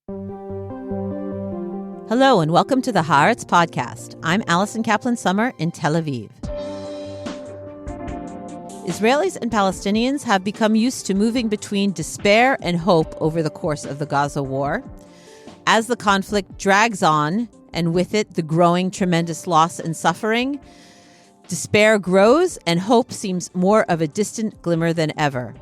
Hello and welcome to the Haaretz Podcast. I'm Alison Kaplan-Summer in Tel Aviv. Israelis and Palestinians have become used to moving between despair and hope over the course of the Gaza war. As the conflict drags on, and with it the growing tremendous loss and suffering, despair grows and hope seems more of a distant glimmer than ever.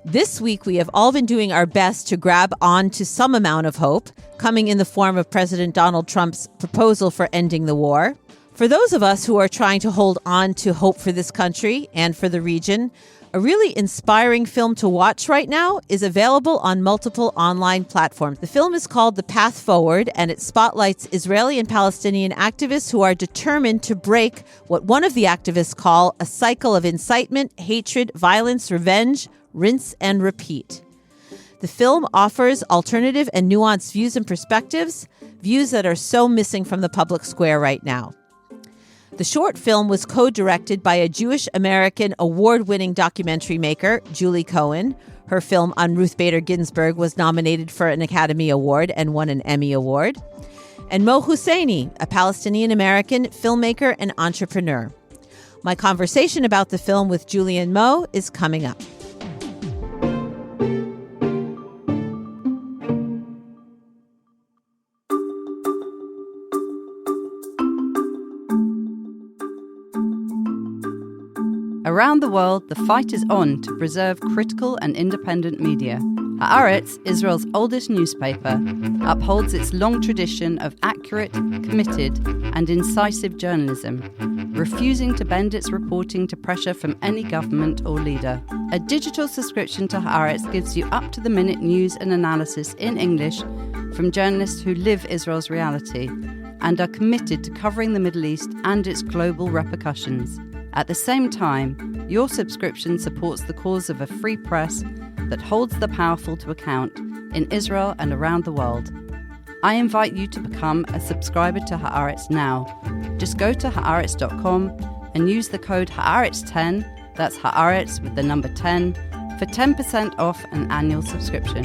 This week, we have all been doing our best to grab on to some amount of hope, coming in the form of President Donald Trump's proposal for ending the war. For those of us who are trying to hold on to hope for this country and for the region, a really inspiring film to watch right now is available on multiple online platforms. The film is called The Path Forward, and it spotlights Israeli and Palestinian activists who are determined to break what one of the activists call a cycle of incitement, hatred, violence, revenge, rinse and repeat. The film offers alternative and nuanced views and perspectives, views that are so missing from the public square right now. The short film was co-directed by a Jewish American award-winning documentary maker, Julie Cohen. Her film on Ruth Bader Ginsburg was nominated for an Academy Award and won an Emmy Award. And Mo Husseini, a Palestinian American filmmaker and entrepreneur. My conversation about the film with Julie and Mo is coming up. Around the world, the fight is on to preserve critical and independent media. Haaretz, Israel's oldest newspaper, upholds its long tradition of accurate, committed, and incisive journalism, refusing to bend its reporting to pressure from any government or leader. A digital subscription to Haaretz gives you up-to-the-minute news and analysis in English from journalists who live Israel's reality and are committed to covering the Middle East and its global repercussions. At the same time, your subscription supports the cause of a free press that holds the powerful to account in Israel and around the world. I invite you to become a subscriber to Haaretz now. Just go to Haaretz.com and use the code Haaretz10, that's Haaretz with the number 10, for 10% off an annual subscription.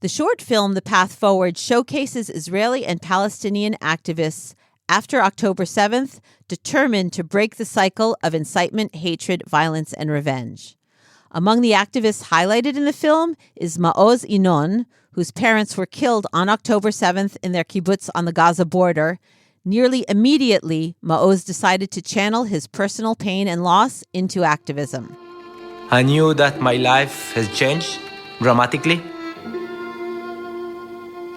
The short film, The Path Forward, showcases Israeli and Palestinian activists after October 7th, determined to break the cycle of incitement, hatred, violence, and revenge. Among the activists highlighted in the film is Maoz Inon, whose parents were killed on October 7th in their kibbutz on the Gaza border. Nearly immediately, Maoz decided to channel his personal pain and loss into activism. I knew that my life has changed dramatically.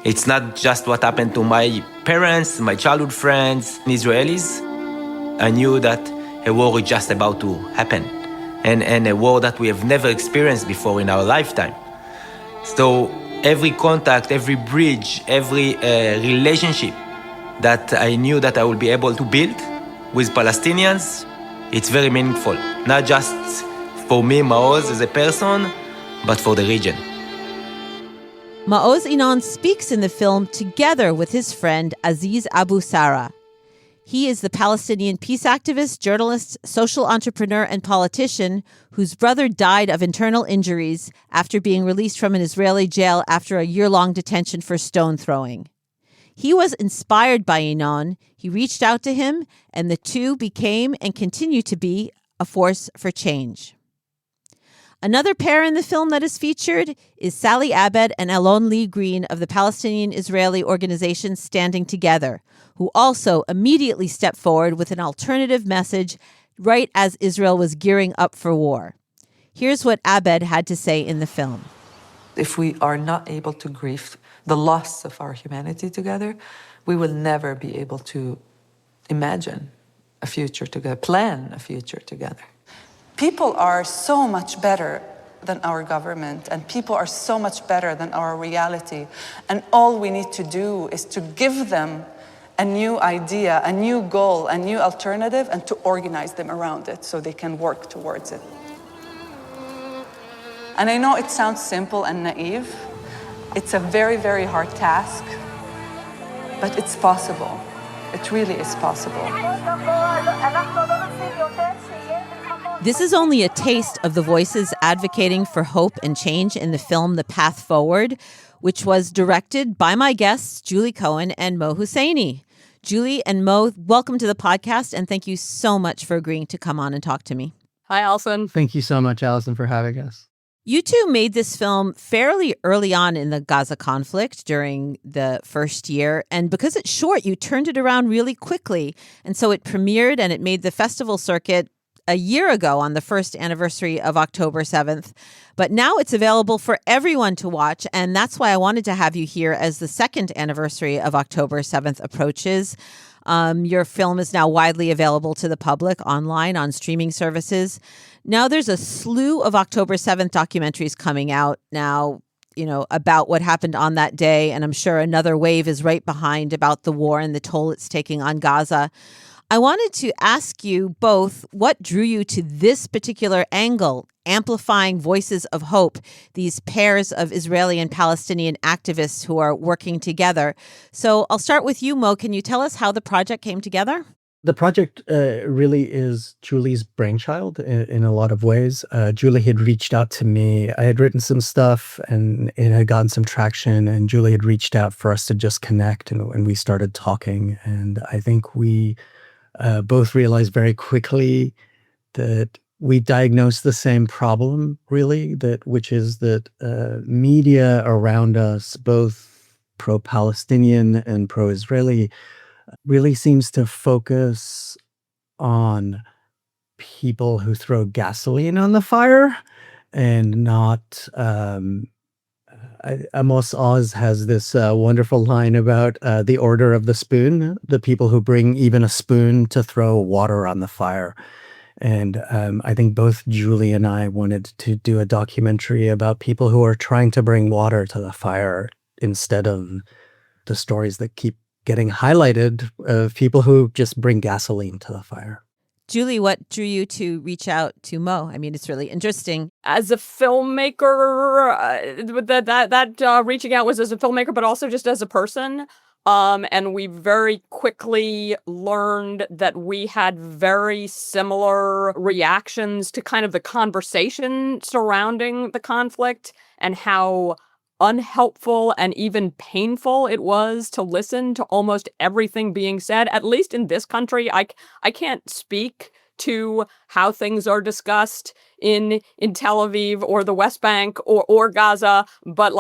It's not just what happened to my parents, my childhood friends, Israelis. I knew that a war is just about to happen, and a war that we have never experienced before in our lifetime. So every contact, every bridge, every relationship that I knew that I would be able to build with Palestinians, it's very meaningful. Not just for me, Maoz, as a person, but for the region. Maoz Inon speaks in the film together with his friend Aziz Abu Sarah. He is the Palestinian peace activist, journalist, social entrepreneur, and politician whose brother died of internal injuries after being released from an Israeli jail after a year-long detention for stone throwing. He was inspired by Inon, he reached out to him, and the two became and continue to be a force for change. Another pair in the film that is featured is Sally Abed and Alon Lee Green of the Palestinian-Israeli organization Standing Together, who also immediately stepped forward with an alternative message right as Israel was gearing up for war. Here's what Abed had to say in the film. If we are not able to grieve the loss of our humanity together, we will never be able to imagine a future together, plan a future together. People are so much better than our government, and people are so much better than our reality. And all we need to do is to give them a new idea, a new goal, a new alternative, and to organize them around it so they can work towards it. And I know it sounds simple and naive. It's a very, very hard task, but it's possible. It really is possible. This is only a taste of the voices advocating for hope and change in the film The Path Forward, which was directed by my guests, Julie Cohen and Mo Husseini. Julie and Mo, welcome to the podcast, and thank you so much for agreeing to come on and talk to me. Hi, Alison. Thank you so much, Alison, for having us. You two made this film fairly early on in the Gaza conflict during the first year. And because it's short, you turned it around really quickly. And so it premiered and it made the festival circuit a year ago on the first anniversary of October 7th. But now it's available for everyone to watch. And that's why I wanted to have you here as the second anniversary of October 7th approaches. Your film is now widely available to the public online on streaming services. Now there's a slew of October 7th documentaries coming out now, about what happened on that day. And I'm sure another wave is right behind about the war and the toll it's taking on Gaza. I wanted to ask you both what drew you to this particular angle, amplifying voices of hope, these pairs of Israeli and Palestinian activists who are working together. So I'll start with you, Mo. Can you tell us how the project came together? The project really is Julie's brainchild in a lot of ways. Julie had reached out to me. I had written some stuff and it had gotten some traction, and Julie had reached out for us to just connect, and we started talking. And I think we both realized very quickly that we diagnosed the same problem, really, which is that media around us, both pro-Palestinian and pro-Israeli, really seems to focus on people who throw gasoline on the fire and not... Amos Oz has this wonderful line about the order of the spoon, the people who bring even a spoon to throw water on the fire. And I think both Julie and I wanted to do a documentary about people who are trying to bring water to the fire instead of the stories that keep getting highlighted of people who just bring gasoline to the fire. Julie, what drew you to reach out to Mo? I mean, it's really interesting. As a filmmaker, that reaching out was as a filmmaker, but also just as a person. And we very quickly learned that we had very similar reactions to kind of the conversation surrounding the conflict and how unhelpful and even painful it was to listen to almost everything being said. At least in this country, I can't speak to how things are discussed in Tel Aviv or the West Bank or Gaza, but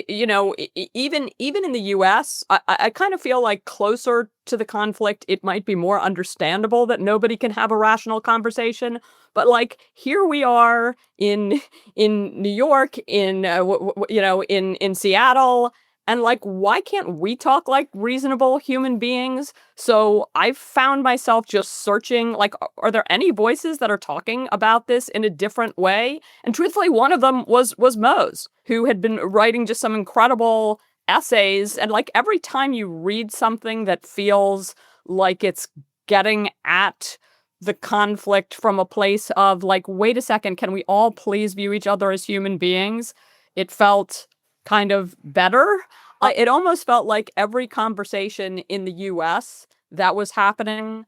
even in the U.S., I kind of feel like closer to the conflict, it might be more understandable that nobody can have a rational conversation. But here we are in New York, in Seattle. And why can't we talk like reasonable human beings? So I've found myself just searching, are there any voices that are talking about this in a different way? And truthfully, one of them was Mo's, who had been writing just some incredible essays. And every time you read something that feels like it's getting at the conflict from a place of wait a second, can we all please view each other as human beings? It felt kind of better. It almost felt like every conversation in the U.S. that was happening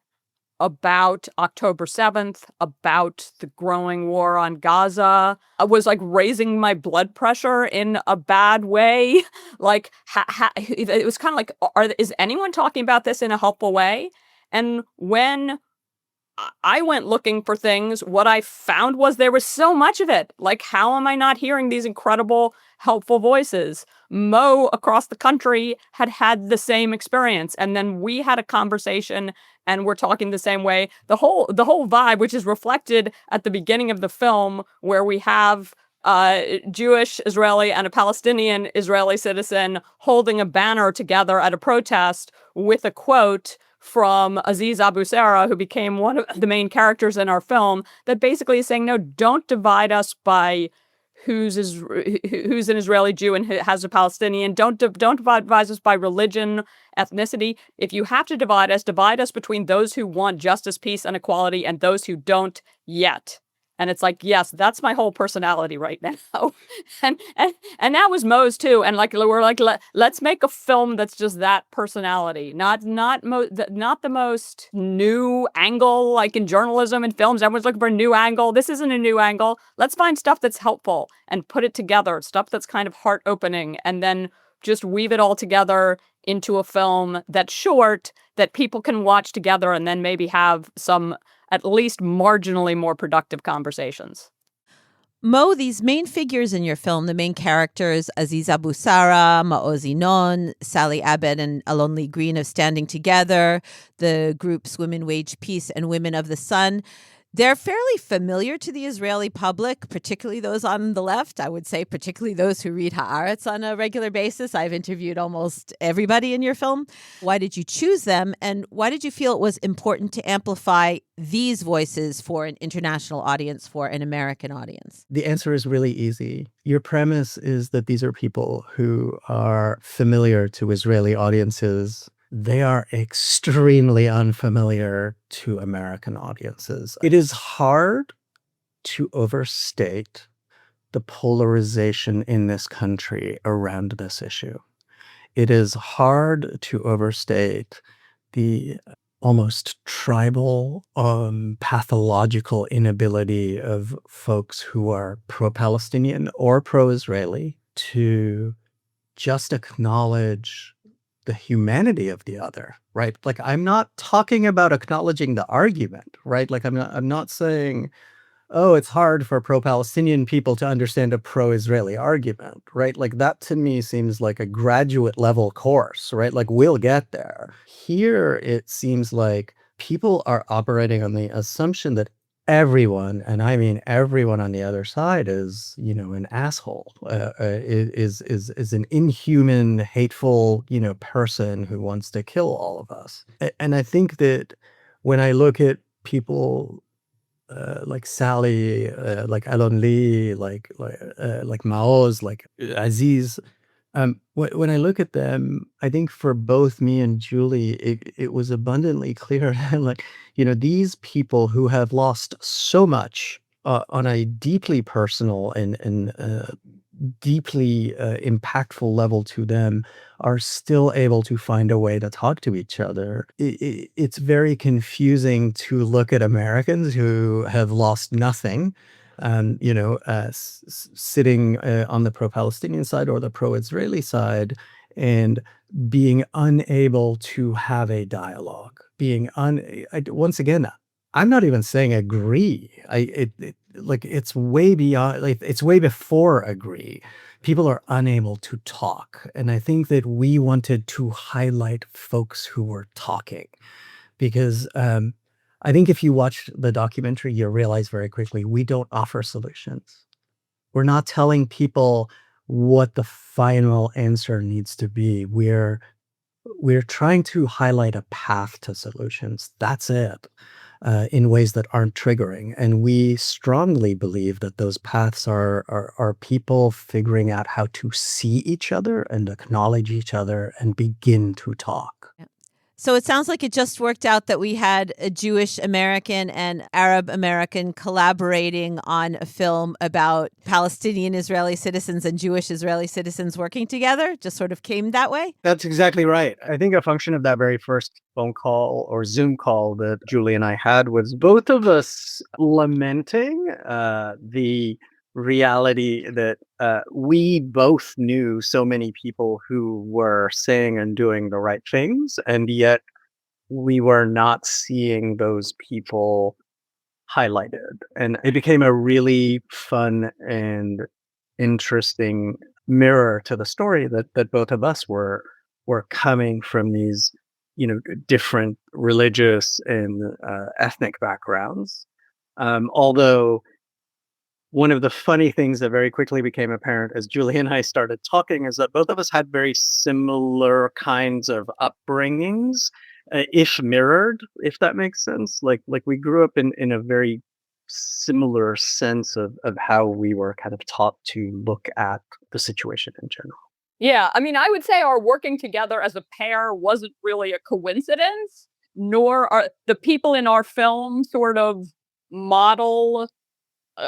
about October 7th, about the growing war on Gaza, was raising my blood pressure in a bad way. It was kind of is anyone talking about this in a helpful way? And when I went looking for things, what I found was there was so much of it. How am I not hearing these incredible, helpful voices? Mo across the country had the same experience. And then we had a conversation and we're talking the same way. The whole vibe, which is reflected at the beginning of the film, where we have Jewish Israeli and a Palestinian Israeli citizen holding a banner together at a protest with a quote from Aziz Abu Sarah, who became one of the main characters in our film, that basically is saying, no, don't divide us by who's an Israeli Jew and has a Palestinian. Don't divide us by religion, ethnicity. If you have to divide us between those who want justice, peace, and equality and those who don't yet. And it's like, yes, that's my whole personality right now. and that was Mo's too. And like we're like, let's make a film that's just that personality, not the most new angle like in journalism and films. Everyone's looking for a new angle. This isn't a new angle. Let's find stuff that's helpful and put it together, stuff that's kind of heart opening, and then just weave it all together into a film that's short that people can watch together and then maybe have some at least marginally more productive conversations. Mo, these main figures in your film, the main characters, Aziz Abu Sara, Maoz Inon, Sally Abed, and Alon Lee Green of Standing Together, the groups Women Wage Peace and Women of the Sun, they're fairly familiar to the Israeli public, particularly those on the left. I would say particularly those who read Haaretz on a regular basis. I've interviewed almost everybody in your film. Why did you choose them? And why did you feel it was important to amplify these voices for an international audience, for an American audience? The answer is really easy. Your premise is that these are people who are familiar to Israeli audiences. They are extremely unfamiliar to American audiences. It is hard to overstate the polarization in this country around this issue. It is hard to overstate the almost tribal, pathological inability of folks who are pro-Palestinian or pro-Israeli to just acknowledge the humanity of the other, right? Like, I'm not talking about acknowledging the argument, right? Like, I'm not saying, oh, it's hard for pro-Palestinian people to understand a pro-Israeli argument, right? Like, that to me seems like a graduate level course, right? Like, we'll get there. Here, it seems like people are operating on the assumption that everyone, and I mean everyone on the other side, is, an asshole, is an inhuman, hateful, person who wants to kill all of us. And I think that when I look at people like Sally, like Alon Lee, like Maoz, like Aziz, when I look at them, I think for both me and Julie, it was abundantly clear, like, these people who have lost so much on a deeply personal and deeply impactful level to them are still able to find a way to talk to each other. It's very confusing to look at Americans who have lost nothing, sitting on the pro-Palestinian side or the pro-Israeli side, and being unable to have a dialogue. Once again, I'm not even saying agree. It's way beyond. Like, it's way before agree. People are unable to talk, and I think that we wanted to highlight folks who were talking, because I think if you watch the documentary, you realize very quickly we don't offer solutions. We're not telling people what the final answer needs to be. We're trying to highlight a path to solutions. That's it. In ways that aren't triggering. And we strongly believe that those paths are people figuring out how to see each other and acknowledge each other and begin to talk. Yeah. So it sounds like it just worked out that we had a Jewish American and Arab American collaborating on a film about Palestinian Israeli citizens and Jewish Israeli citizens working together. Just sort of came that way. That's exactly right. I think a function of that very first phone call or Zoom call that Julie and I had was both of us lamenting the reality that we both knew so many people who were saying and doing the right things, and yet we were not seeing those people highlighted. And it became a really fun and interesting mirror to the story that both of us were coming from these, different religious and ethnic backgrounds. Although one of the funny things that very quickly became apparent as Julie and I started talking is that both of us had very similar kinds of upbringings, if mirrored, if that makes sense. Like we grew up in a very similar sense of how we were kind of taught to look at the situation in general. Yeah, I mean, I would say our working together as a pair wasn't really a coincidence, nor are the people in our film sort of model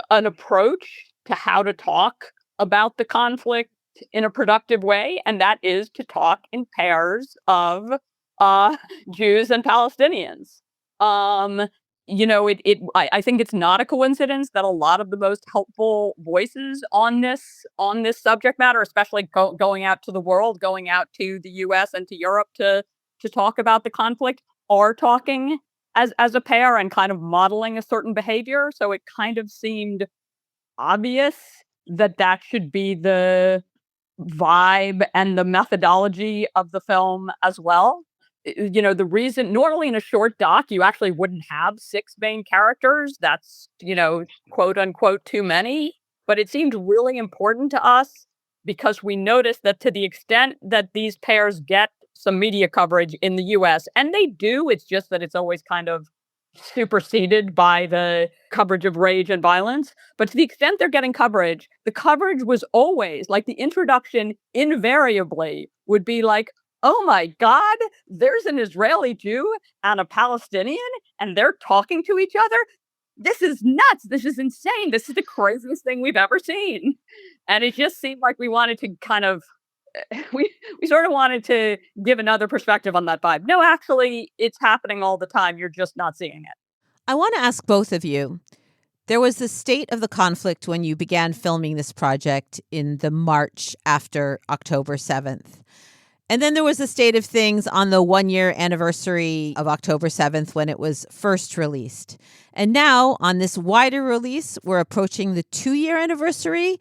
an approach to how to talk about the conflict in a productive way, and that is to talk in pairs of uh, Jews and Palestinians. Um, I think it's not a coincidence that a lot of the most helpful voices on this subject matter, especially going out to the world, going out to the U.S. and to Europe to talk about the conflict, are talking as a pair and kind of modeling a certain behavior. So it kind of seemed obvious that that should be the vibe and the methodology of the film as well. The reason normally in a short doc, you actually wouldn't have six main characters. That's, quote unquote, too many. But it seemed really important to us because we noticed that to the extent that these pairs get some media coverage in the US, and they do, it's just that it's always kind of superseded by the coverage of rage and violence. But to the extent they're getting coverage, the coverage was always like the introduction invariably would be like, oh my God, there's an Israeli Jew and a Palestinian and they're talking to each other. This is nuts. This is insane. This is the craziest thing we've ever seen. And it just seemed like we wanted to kind of we sort of wanted to give another perspective on that vibe. No, actually, it's happening all the time. You're just not seeing it. I want to ask both of you. There was the state of the conflict when you began filming this project in the March after October 7th. And then there was the state of things on the 1-year anniversary of October 7th when it was first released. And now on this wider release, we're approaching the 2-year anniversary.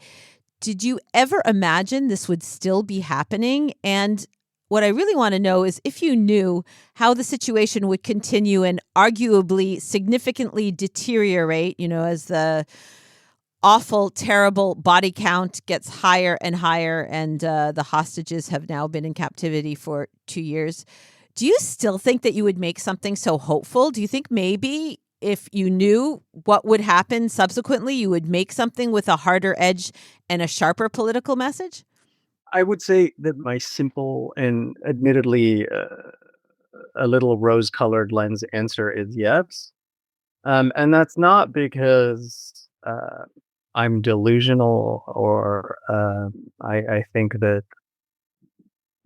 Did you ever imagine this would still be happening? And what I really want to know is if you knew how the situation would continue and arguably significantly deteriorate, as the awful, terrible body count gets higher and higher, and the hostages have now been in captivity for 2 years. Do you still think that you would make something so hopeful? Do you think maybe if you knew what would happen subsequently, you would make something with a harder edge and a sharper political message? I would say that my simple and admittedly a little rose-colored lens answer is yes. And that's not because I'm delusional or I think that,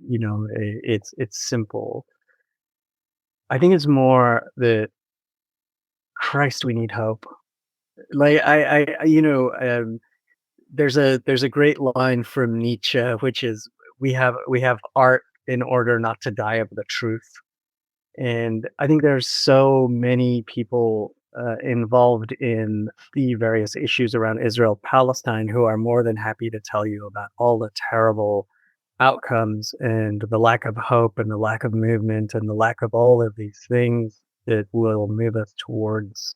it's simple. I think it's more that Christ, we need hope. Like there's a great line from Nietzsche, which is we have art in order not to die of the truth. And I think there's so many people involved in the various issues around Israel Palestine who are more than happy to tell you about all the terrible outcomes and the lack of hope and the lack of movement and the lack of all of these things that will move us towards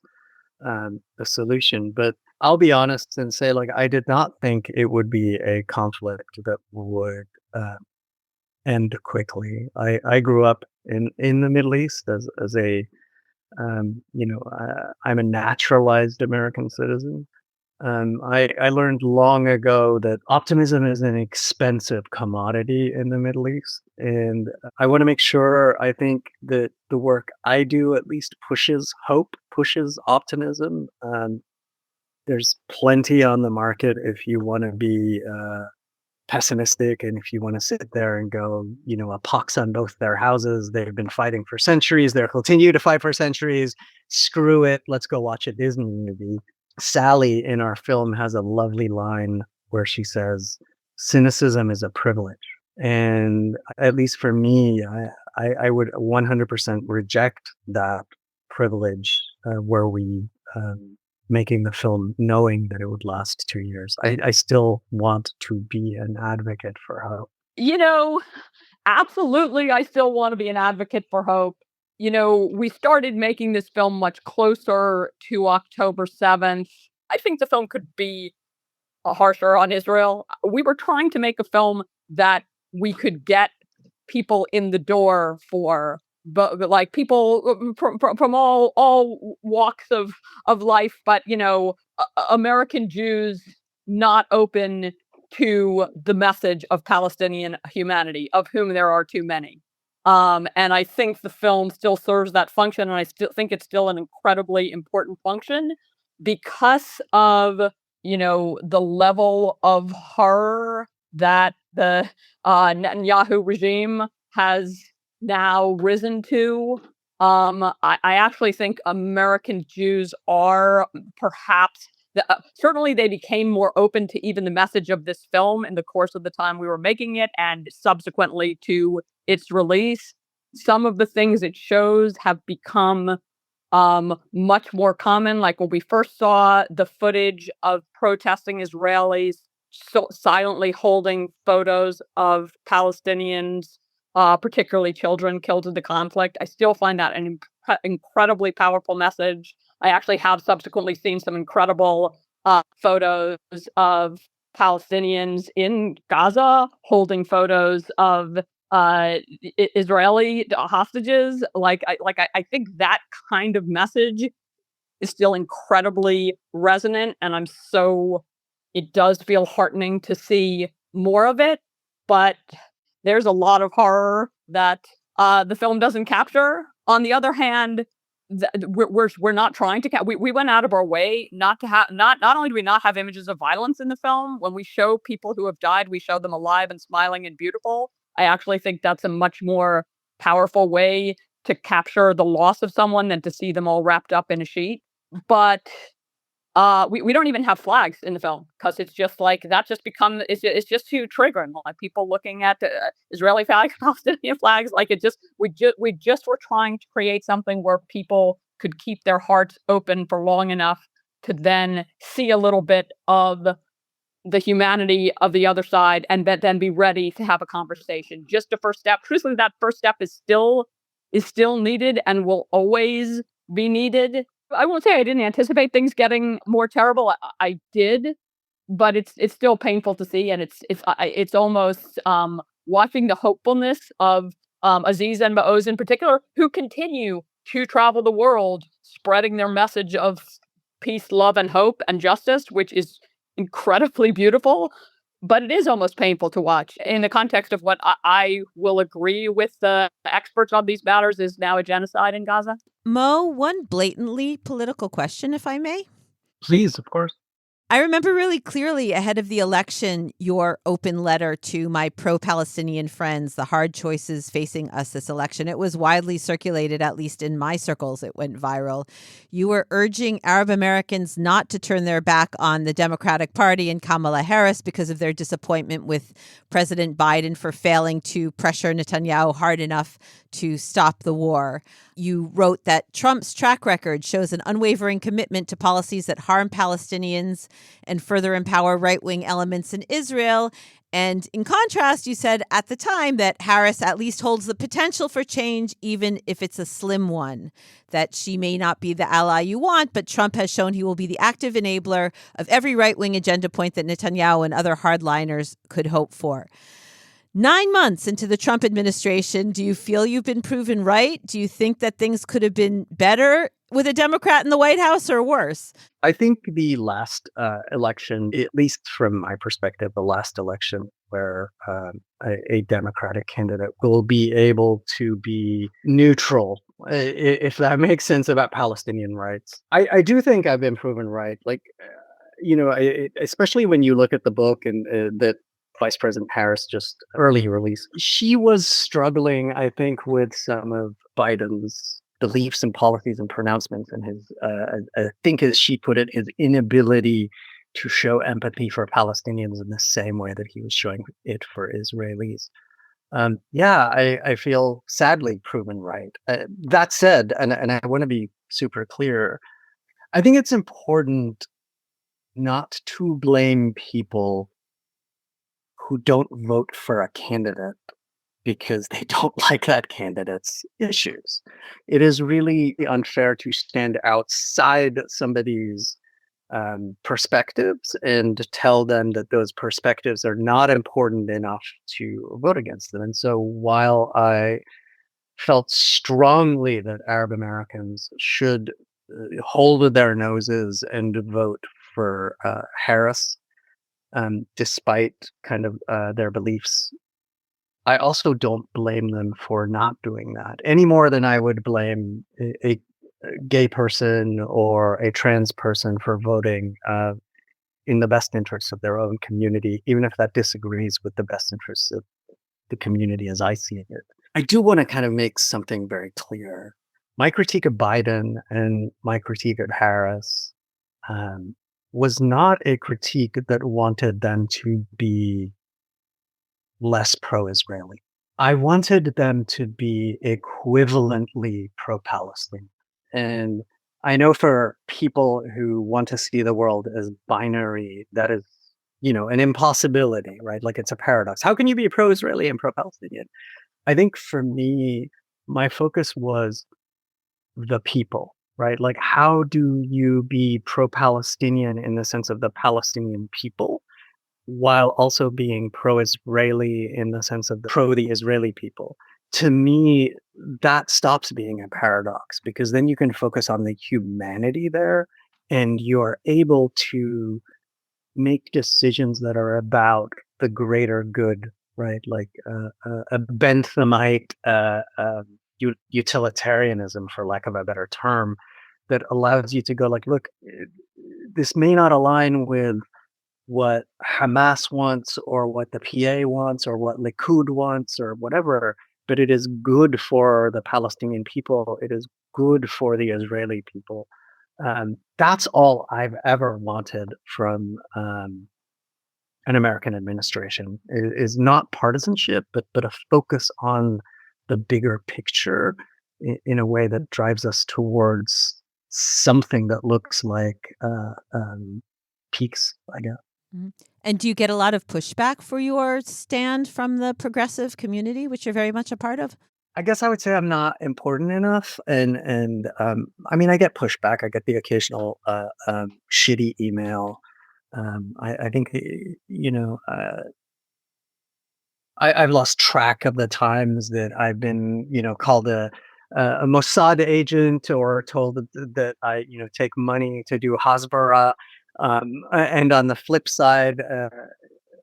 the solution. But I'll be honest and say, I did not think it would be a conflict that would end quickly. I grew up in the Middle East as a I'm a naturalized American citizen. I learned long ago that optimism is an expensive commodity in the Middle East. And I want to make sure, I think that the work I do at least pushes hope, pushes optimism. There's plenty on the market if you want to be pessimistic and if you want to sit there and go, a pox on both their houses. They've been fighting for centuries. They'll continue to fight for centuries. Screw it. Let's go watch a Disney movie. Sally in our film has a lovely line where she says, cynicism is a privilege. And at least for me, I would 100% reject that privilege were we making the film knowing that it would last 2 years. I still want to be an advocate for hope. Absolutely, I still want to be an advocate for hope. We started making this film much closer to October 7th. I think the film could be harsher on Israel. We were trying to make a film that we could get people in the door for, but like people from all walks of life, but American Jews not open to the message of Palestinian humanity, of whom there are too many. And I think the film still serves that function, and I still think it's still an incredibly important function. because of, the level of horror that the Netanyahu regime has now risen to, I actually think American Jews are perhaps certainly they became more open to even the message of this film in the course of the time we were making it and subsequently to its release. Some of the things it shows have become much more common. Like when we first saw the footage of protesting Israelis silently holding photos of Palestinians, particularly children killed in the conflict, I still find that an incredibly powerful message. I actually have subsequently seen some incredible photos of Palestinians in Gaza holding photos of Israeli hostages. I think that kind of message is still incredibly resonant, and it does feel heartening to see more of it. But there's a lot of horror that the film doesn't capture. On the other hand, we're not trying to we went out of our way not to have not only do we not have images of violence in the film. When we show people who have died, we show them alive and smiling and beautiful. I actually think that's a much more powerful way to capture the loss of someone than to see them all wrapped up in a sheet. But we don't even have flags in the film because it's just like that just become it's just too triggering. Like people looking at Israeli flags, Palestinian flags, like we just were trying to create something where people could keep their hearts open for long enough to then see a little bit of the humanity of the other side and then be ready to have a conversation. Just a first step. Truthfully, that first step is still needed and will always be needed. I won't say I didn't anticipate things getting more terrible. I did, but it's still painful to see, and it's almost watching the hopefulness of Aziz and Maoz in particular, who continue to travel the world, spreading their message of peace, love, and hope and justice, which is incredibly beautiful. But it is almost painful to watch in the context of what I will agree with the experts on these matters is now a genocide in Gaza. Mo, one blatantly political question, if I may. Please, of course. I remember really clearly ahead of the election, your open letter to my pro-Palestinian friends, the hard choices facing us this election. It was widely circulated, at least in my circles. It went viral. You were urging Arab Americans not to turn their back on the Democratic Party and Kamala Harris because of their disappointment with President Biden for failing to pressure Netanyahu hard enough to stop the war. You wrote that Trump's track record shows an unwavering commitment to policies that harm Palestinians and further empower right-wing elements in Israel. And in contrast, you said at the time that Harris at least holds the potential for change, even if it's a slim one, that she may not be the ally you want, but Trump has shown he will be the active enabler of every right-wing agenda point that Netanyahu and other hardliners could hope for. 9 months into the Trump administration, do you feel you've been proven right? Do you think that things could have been better with a Democrat in the White House or worse? I think the last election, at least from my perspective, the last election where a Democratic candidate will be able to be neutral, if that makes sense, about Palestinian rights. I do think I've been proven right. Like, especially when you look at the book and that Vice President Harris just early released, she was struggling, I think, with some of Biden's beliefs and policies and pronouncements and his, I think as she put it, his inability to show empathy for Palestinians in the same way that he was showing it for Israelis. I feel sadly proven right. That said, and I want to be super clear, I think it's important not to blame people who don't vote for a candidate because they don't like that candidate's issues. It is really unfair to stand outside somebody's perspectives and tell them that those perspectives are not important enough to vote against them. And so while I felt strongly that Arab Americans should hold their noses and vote for Harris, despite kind of their beliefs, I also don't blame them for not doing that any more than I would blame a gay person or a trans person for voting in the best interests of their own community, even if that disagrees with the best interests of the community as I see it. I do want to kind of make something very clear. My critique of Biden and my critique of Harris was not a critique that wanted them to be less pro-Israeli. I wanted them to be equivalently pro-Palestinian. And I know for people who want to see the world as binary, that is, an impossibility, right? Like it's a paradox. How can you be pro-Israeli and pro-Palestinian? I think for me, my focus was the people, right? Like, how do you be pro-Palestinian in the sense of the Palestinian people, while also being pro-Israeli in the sense of the Israeli people? To me, that stops being a paradox, because then you can focus on the humanity there, and you're able to make decisions that are about the greater good, right? Like a Benthamite utilitarianism, for lack of a better term, that allows you to go like, look, this may not align with what Hamas wants or what the PA wants or what Likud wants or whatever, but it is good for the Palestinian people. It is good for the Israeli people. That's all I've ever wanted from an American administration, is not partisanship, but a focus on the bigger picture in a way that drives us towards something that looks like peaks, I guess. Mhm. And do you get a lot of pushback for your stand from the progressive community, which you're very much a part of? I guess I would say I'm not important enough, and I mean, I get pushback. I get the occasional shitty email. I think I've lost track of the times that I've been called a Mossad agent, or told that I take money to do Hasbara. And on the flip side,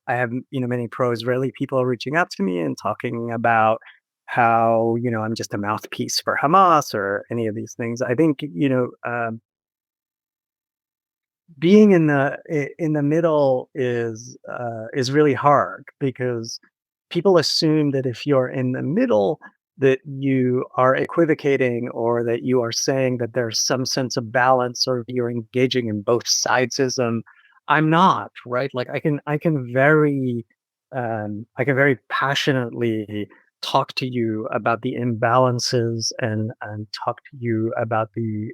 I have many pro-Israeli people reaching out to me and talking about how I'm just a mouthpiece for Hamas or any of these things. I think being in the middle is really hard, because people assume that if you're in the middle, that you are equivocating, or that you are saying that there's some sense of balance, or you're engaging in both sidesism. I'm not, right? Like I can very passionately talk to you about the imbalances, and talk to you about the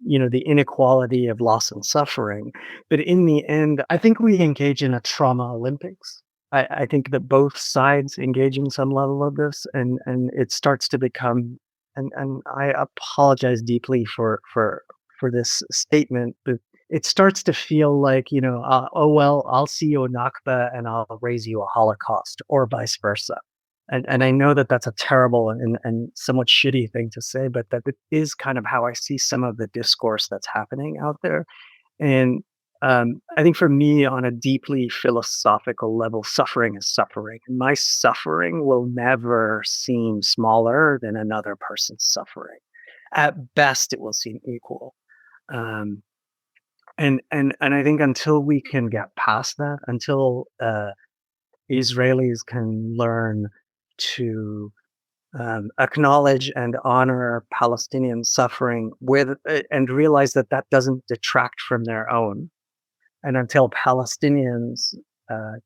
the inequality of loss and suffering. But in the end, I think we engage in a trauma Olympics. I think that both sides engage in some level of this, and it starts to become, and I apologize deeply for this statement, but it starts to feel like, oh, well, I'll see you a Nakba and I'll raise you a Holocaust, or vice versa. And I know that that's a terrible and somewhat shitty thing to say, but that it is kind of how I see some of the discourse that's happening out there. And I think for me, on a deeply philosophical level, suffering is suffering. And my suffering will never seem smaller than another person's suffering. At best, it will seem equal. And I think until we can get past that, until Israelis can learn to acknowledge and honor Palestinian suffering and realize that that doesn't detract from their own, and until Palestinians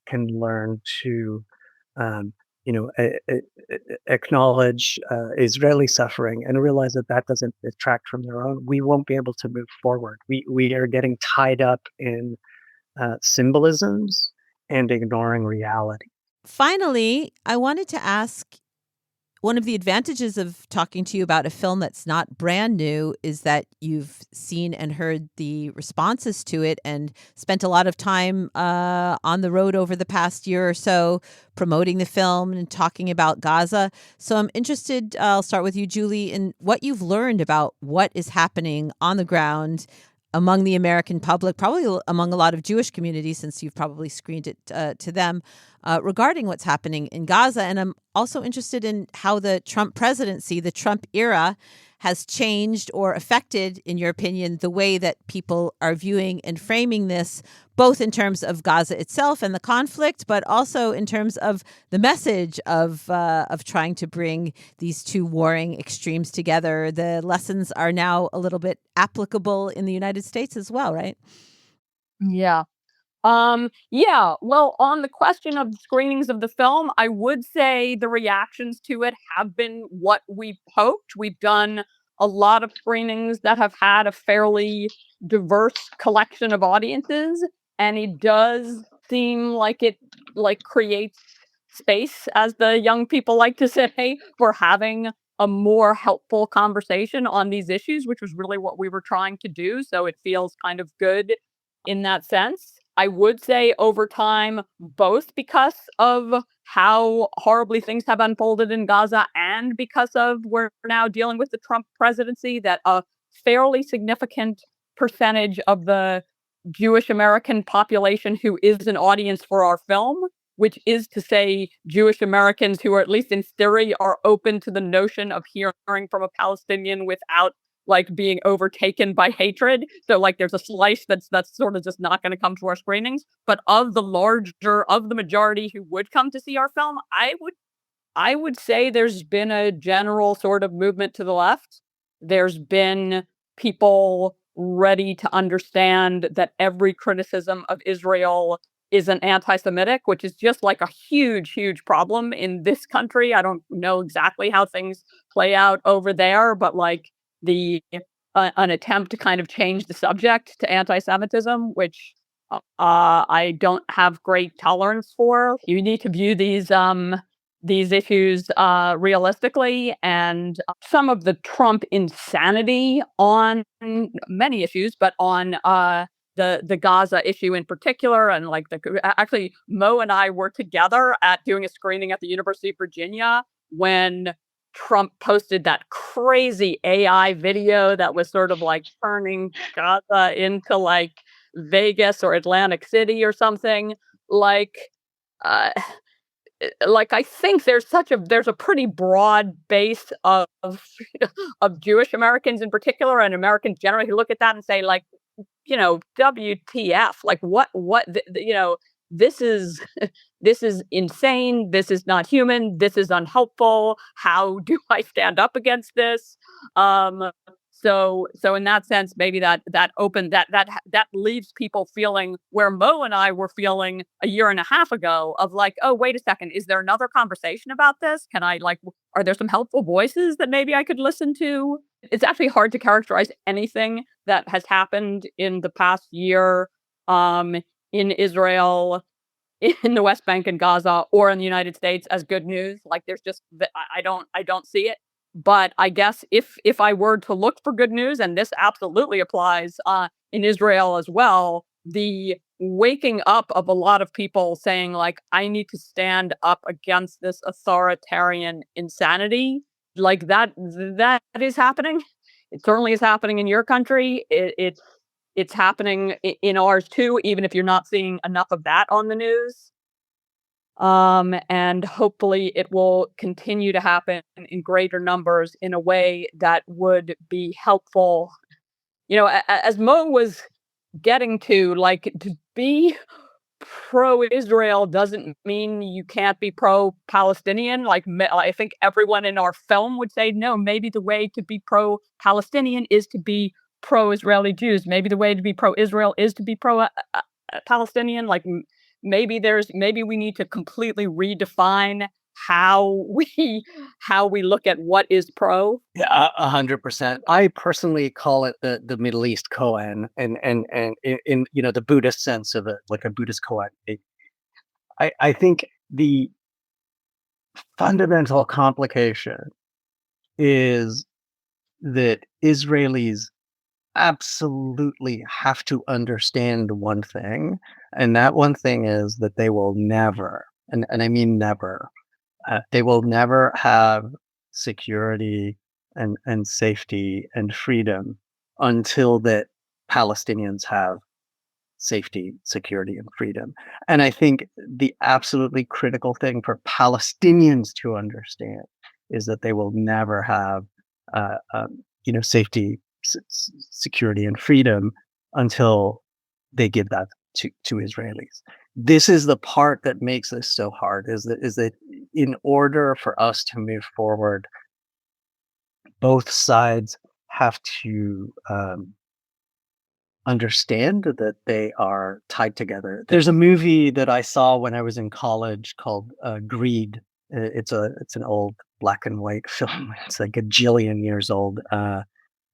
can learn to acknowledge Israeli suffering and realize that that doesn't detract from their own, we won't be able to move forward. We are getting tied up in symbolisms and ignoring reality. Finally, I wanted to ask, one of the advantages of talking to you about a film that's not brand new is that you've seen and heard the responses to it, and spent a lot of time on the road over the past year or so promoting the film and talking about Gaza. So I'm interested, I'll start with you, Julie, in what you've learned about what is happening on the ground among the American public, probably among a lot of Jewish communities, since you've probably screened it to them, regarding what's happening in Gaza. And I'm also interested in how the Trump presidency, the Trump era, has changed or affected, in your opinion, the way that people are viewing and framing this, both in terms of Gaza itself and the conflict, but also in terms of the message of trying to bring these two warring extremes together? The lessons are now a little bit applicable in the United States as well, right? Yeah. Yeah, well, on the question of screenings of the film, I would say the reactions to it have been what we've hoped. We've done a lot of screenings that have had a fairly diverse collection of audiences, and it does seem like it creates space, as the young people like to say, for having a more helpful conversation on these issues, which was really what we were trying to do. So it feels kind of good in that sense. I would say over time, both because of how horribly things have unfolded in Gaza and because of we're now dealing with the Trump presidency, that a fairly significant percentage of the Jewish American population who is an audience for our film, which is to say Jewish Americans who are, at least in theory, are open to the notion of hearing from a Palestinian without being overtaken by hatred. So there's a slice that's sort of just not going to come to our screenings. But of the majority who would come to see our film, I would say there's been a general sort of movement to the left. There's been people ready to understand that every criticism of Israel isn't anti-Semitic, which is just a huge, huge problem in this country. I don't know exactly how things play out over there, but the an attempt to kind of change the subject to anti-Semitism, which I don't have great tolerance for. You need to view these issues realistically, and some of the Trump insanity on many issues, but on the Gaza issue in particular, and actually Mo and I were together at doing a screening at the University of Virginia when Trump posted that crazy AI video that was sort of turning Gaza into Vegas or Atlantic City or something. Uh, I think there's a pretty broad base of of Jewish Americans in particular, and Americans generally, who look at that and say WTF, this is this is insane, this is not human, this is unhelpful, how do I stand up against this? So in that sense, maybe that leaves people feeling where Mo and I were feeling a year and a half ago, of oh, wait a second, is there another conversation about this? Can I are there some helpful voices that maybe I could listen to? It's actually hard to characterize anything that has happened in the past year in Israel, in the West Bank and Gaza, or in the United States as good news. There's just I don't see it. But I guess if I were to look for good news, and this absolutely applies in Israel as well, the waking up of a lot of people saying I need to stand up against this authoritarian insanity, that is happening. It certainly is happening in your country. It's happening in ours too, even if you're not seeing enough of that on the news. And hopefully it will continue to happen in greater numbers in a way that would be helpful. As Mo was getting to be pro-Israel doesn't mean you can't be pro-Palestinian. I think everyone in our film would say, no, maybe the way to be pro-Palestinian is to be pro-Israeli Jews. Maybe the way to be pro-Israel is to be pro-Palestinian. Maybe we need to completely redefine how we look at what is pro. Yeah, 100%. I personally call it the Middle East Cohen, and in the Buddhist sense of it, like a Buddhist Cohen. I think the fundamental complication is that Israelis absolutely have to understand one thing, and that one thing is that they will never, and I mean never, they will never have security and safety and freedom until that Palestinians have safety, security, and freedom. And I think the absolutely critical thing for Palestinians to understand is that they will never have safety, security, and freedom until they give that to Israelis. This is the part that makes this so hard, is that in order for us to move forward, both sides have to understand that they are tied together. There's a movie that I saw when I was in college called Greed. It's an old black and white film. It's like a jillion years old.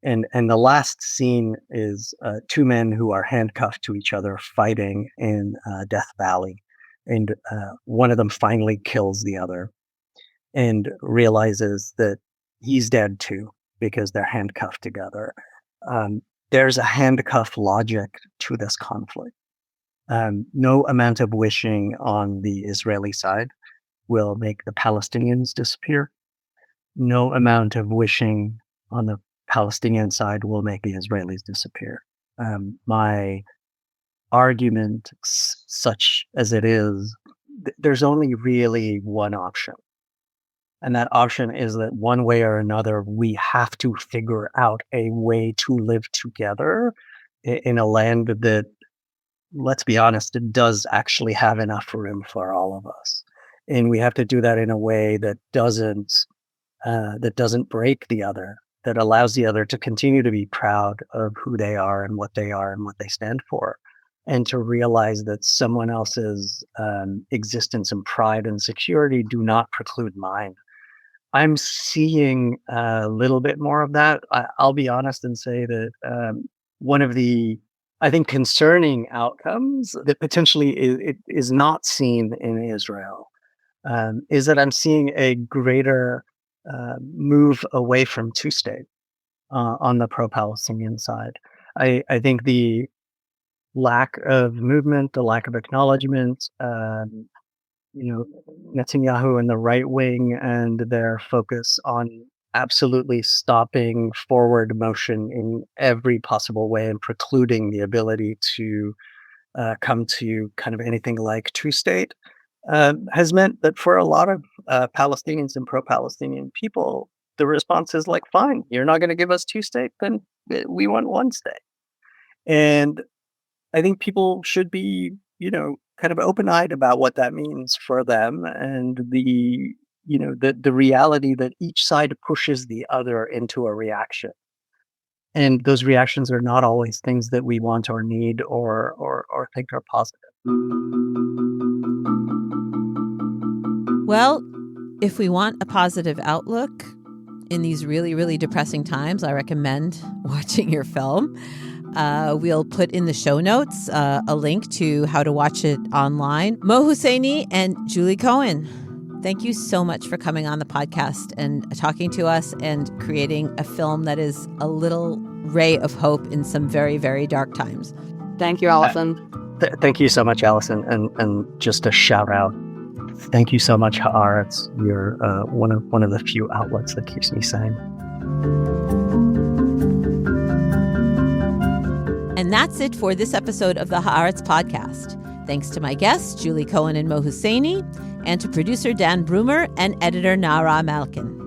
And the last scene is two men who are handcuffed to each other fighting in Death Valley. And one of them finally kills the other and realizes that he's dead too because they're handcuffed together. There's a handcuff logic to this conflict. No amount of wishing on the Israeli side will make the Palestinians disappear. No amount of wishing on the Palestinian side will make the Israelis disappear. My argument, such as it is, there's only really one option. And that option is that one way or another, we have to figure out a way to live together in a land that, let's be honest, it does actually have enough room for all of us. And we have to do that in a way that doesn't break the other, that allows the other to continue to be proud of who they are and what they stand for, and to realize that someone else's existence and pride and security do not preclude mine. I'm seeing a little bit more of that. I'll be honest and say that one of the, I think, concerning outcomes that potentially is not seen in Israel is that I'm seeing a greater move away from two-state on the pro-Palestinian side. I think the lack of movement, the lack of acknowledgement, Netanyahu and the right wing and their focus on absolutely stopping forward motion in every possible way and precluding the ability to come to kind of anything like two-state has meant that for a lot of Palestinians and pro-Palestinian people, the response is like, fine, you're not going to give us two-state, then we want one state. And I think people should be, kind of open-eyed about what that means for them, and the reality that each side pushes the other into a reaction. And those reactions are not always things that we want or need or think are positive. Well, if we want a positive outlook in these really, really depressing times, I recommend watching your film. We'll put in the show notes a link to how to watch it online. Mo Husseini and Julie Cohen, thank you so much for coming on the podcast and talking to us and creating a film that is a little ray of hope in some very, very dark times. Thank you, Allison. Thank you so much, Allison. And just a shout out. Thank you so much, Haaretz. You're one of the few outlets that keeps me sane. And that's it for this episode of the Haaretz Podcast. Thanks to my guests, Julie Cohen and Mo Husseini, and to producer Dan Brumer and editor Nara Malkin.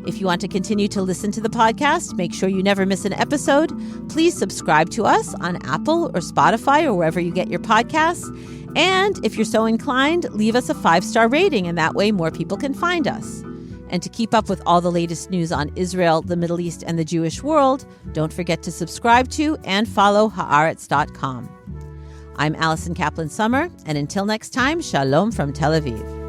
If you want to continue to listen to the podcast, make sure you never miss an episode. Please subscribe to us on Apple or Spotify or wherever you get your podcasts. And if you're so inclined, leave us a 5-star rating, and that way more people can find us. And to keep up with all the latest news on Israel, the Middle East, and the Jewish world, don't forget to subscribe to and follow Haaretz.com. I'm Allison Kaplan-Summer, and until next time, shalom from Tel Aviv.